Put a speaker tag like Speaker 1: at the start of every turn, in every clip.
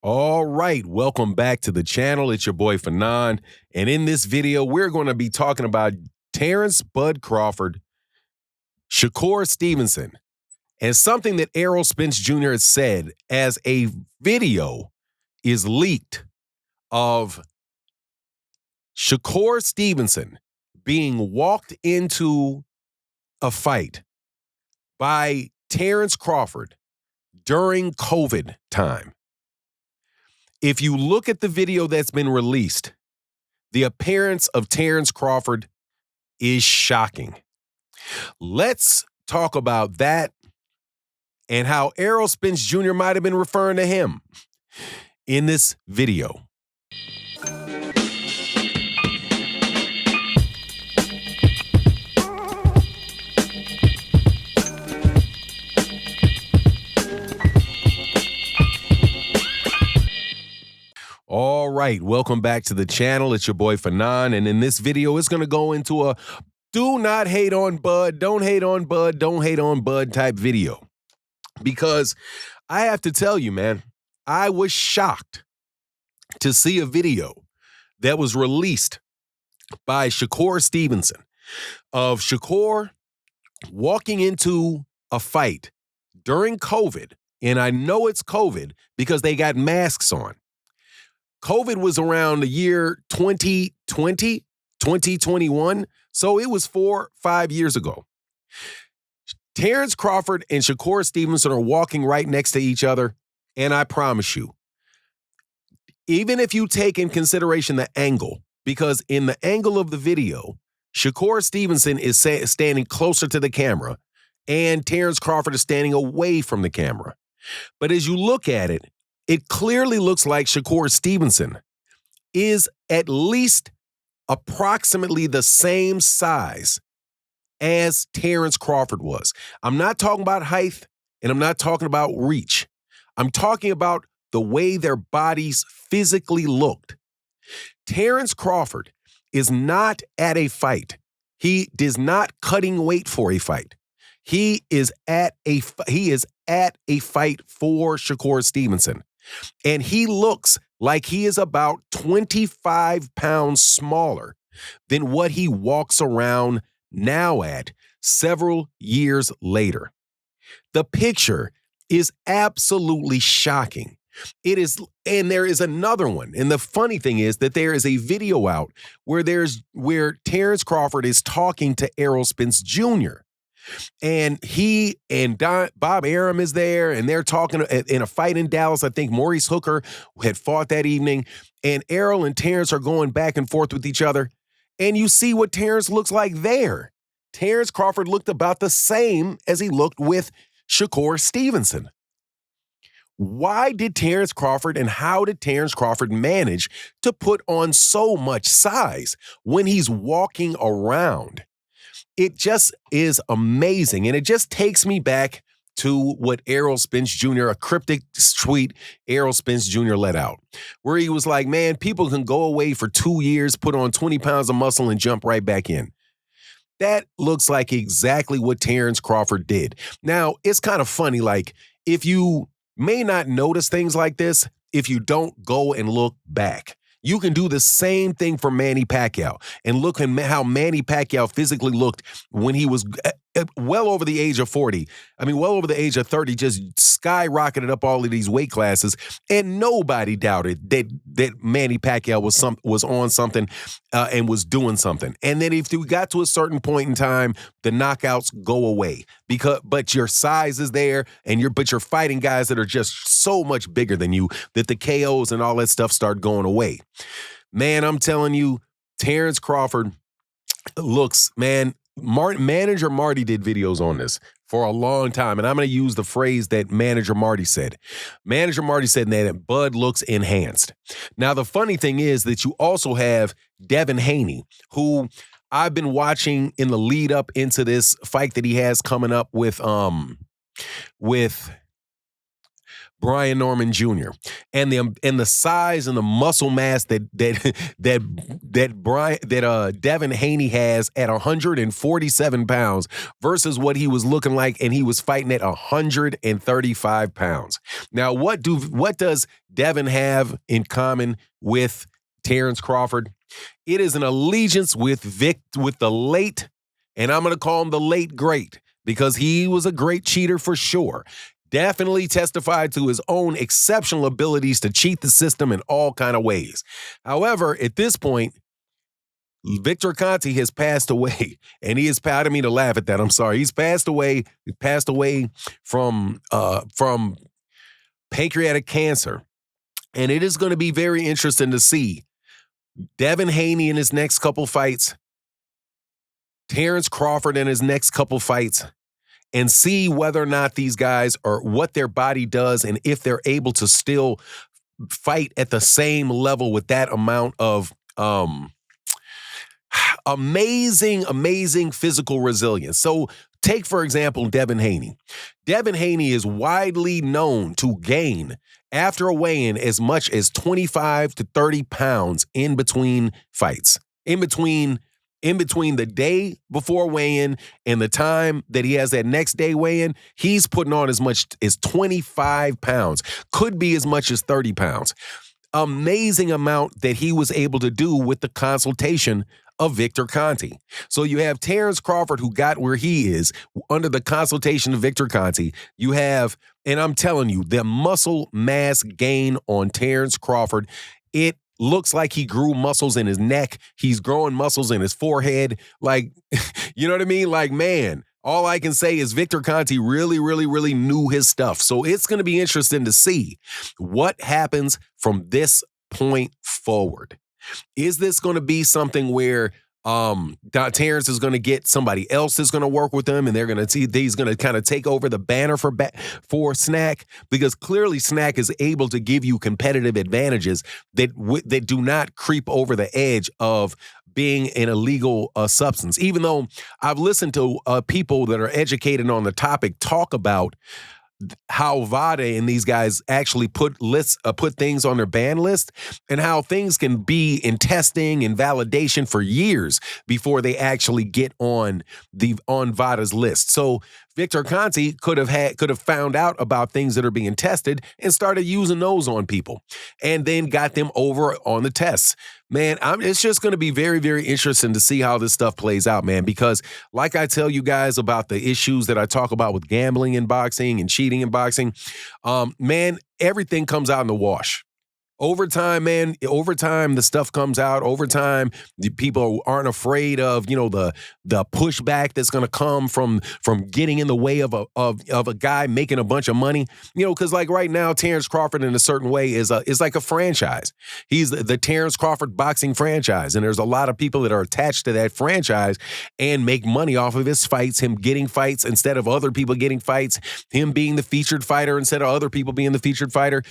Speaker 1: All right, welcome back to the channel. It's your boy Fanon, and in this video, we're going to be talking about Terence Bud Crawford, Shakut Stevenson, and something that Errol Spence Jr. has said as a video is leaked of Shakut Stevenson being walked into a fight by Terence Crawford during COVID time. If you look at the video that's been released, the appearance of Terence Crawford is shocking. Let's talk about that and how Errol Spence Jr. might have been referring to him in this video. All right, welcome back to the channel. It's your boy Fanon, and in this video, it's going to go into a do not hate on Bud, don't hate on Bud, don't hate on Bud type video. Because I have to tell you, man, I was shocked to see a video that was released by Shakut Stevenson of Shakut walking into a fight during COVID, and I know it's COVID because they got masks on. COVID was around the year 2020, 2021, so it was 4-5 years ago. Terence Crawford and Shakut Stevenson are walking right next to each other, and I promise you, even if you take in consideration the angle, because in the angle of the video, Shakut Stevenson is standing closer to the camera, and Terence Crawford is standing away from the camera. But as you look at it, it clearly looks like Shakut Stevenson is at least approximately the same size as Terence Crawford was. I'm not talking about height, and I'm not talking about reach. I'm talking about the way their bodies physically looked. Terence Crawford is not at a fight. He is not cutting weight for a fight. He is at a fight for Shakut Stevenson. And he looks like he is about 25 pounds smaller than what he walks around now at several years later. The picture is absolutely shocking. It is, and there is another one. And the funny thing is that there is a video out where Terence Crawford is talking to Errol Spence Jr. And he and Bob Arum is there, and they're talking in a fight in Dallas. I think Maurice Hooker had fought that evening, and Errol and Terence are going back and forth with each other. And you see what Terence looks like there. Terence Crawford looked about the same as he looked with Shakut Stevenson. Why did Terence Crawford and how did Terence Crawford manage to put on so much size when he's walking around? It just is amazing, and it just takes me back to what Errol Spence Jr., a cryptic tweet Errol Spence Jr. let out, where he was like, man, people can go away for 2 years, put on 20 pounds of muscle, and jump right back in. That looks like exactly what Terence Crawford did. Now, it's kind of funny, like, if you may not notice things like this, if you don't go and look back. You can do the same thing for Manny Pacquiao. And look at how Manny Pacquiao physically looked when he was well over the age of 40. I mean, well over the age of 30, just skyrocketed up all of these weight classes. And nobody doubted that Manny Pacquiao was on something and was doing something. And then if you got to a certain point in time, the knockouts go away. But your size is there, and you're fighting guys that are just so much bigger than you that the KOs and all that stuff start going away. Man, I'm telling you, Terence Crawford looks, man, Manager Marty did videos on this for a long time, and I'm going to use the phrase that Manager Marty said. Manager Marty said that Bud looks enhanced. Now, the funny thing is that you also have Devin Haney, who I've been watching in the lead up into this fight that he has coming up with Brian Norman Jr. and the size and the muscle mass that Devin Haney has at 147 pounds versus what he was looking like, and he was fighting at 135 pounds. Now, what does Devin have in common with Terence Crawford? It is an allegiance with the late, and I'm going to call him the late great, because he was a great cheater for sure. Definitely testified to his own exceptional abilities to cheat the system in all kind of ways. However, at this point, Victor Conte has passed away, and he is, I didn't mean to laugh at that. I'm sorry. He's passed away. He passed away from pancreatic cancer. And it is going to be very interesting to see Devin Haney in his next couple fights, Terence Crawford in his next couple fights, and see whether or not these guys are, what their body does, and if they're able to still fight at the same level with that amount of amazing physical resilience. So take, for example, Devin Haney. Devin Haney is widely known to gain, after a weigh-in, as much as 25 to 30 pounds in between fights. In between the day before weigh-in and the time that he has that next day weigh-in, he's putting on as much as 25 pounds. Could be as much as 30 pounds. Amazing amount that he was able to do with the consultation of Victor Conte. So you have Terence Crawford, who got where he is under the consultation of Victor Conte. You have, and I'm telling you, the muscle mass gain on Terence Crawford, it looks like he grew muscles in his neck. He's growing muscles in his forehead. Like, you know what I mean? Like, man, all I can say is Victor Conte really knew his stuff. So it's going to be interesting to see what happens from this point forward. Is this going to be something where Terence is going to get somebody else that's going to work with him, and they're going to see he's going to kind of take over the banner for Snack? Because clearly Snack is able to give you competitive advantages that do not creep over the edge of being an illegal substance. Even though I've listened to people that are educated on the topic talk about how VADA and these guys actually put things on their ban list, and how things can be in testing and validation for years before they actually get on VADA's list. So Victor Conte could have found out about things that are being tested and started using those on people, and then got them over on the tests. Man, it's just going to be very interesting to see how this stuff plays out, man, because like I tell you guys about the issues that I talk about with gambling in boxing and cheating in boxing, man, everything comes out in the wash. Over time, man, the stuff comes out. Over time, the people aren't afraid of, the pushback that's going to come from getting in the way of a guy making a bunch of money. Because like right now, Terence Crawford in a certain way is like a franchise. He's the Terence Crawford boxing franchise, and there's a lot of people that are attached to that franchise and make money off of his fights. Him getting fights instead of other people getting fights. Him being the featured fighter instead of other people being the featured fighter.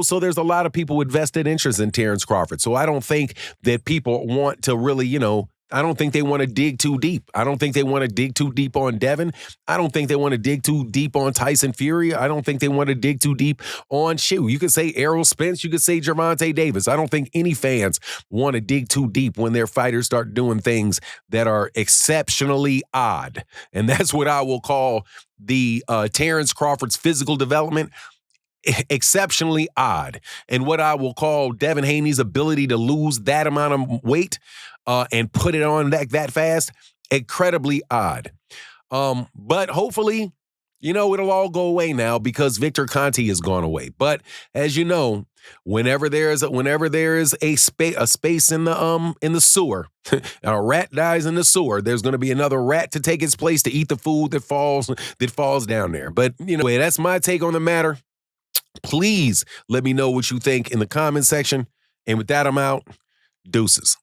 Speaker 1: So there's a lot of people with vested interest in Terence Crawford. So I don't think that people want to really, I don't think they want to dig too deep. I don't think they want to dig too deep on Devin. I don't think they want to dig too deep on Tyson Fury. I don't think they want to dig too deep on You could say Errol Spence. You could say Gervonta Davis. I don't think any fans want to dig too deep when their fighters start doing things that are exceptionally odd. And that's what I will call the Terence Crawford's physical development. Exceptionally odd. And what I will call Devin Haney's ability to lose that amount of weight and put it on that fast, incredibly odd. But hopefully, it'll all go away now because Victor Conte has gone away. But as you know, whenever there is a space in the sewer, a rat dies in the sewer, there's going to be another rat to take its place to eat the food that falls down there. But that's my take on the matter. Please let me know what you think in the comment section. And with that, I'm out. Deuces.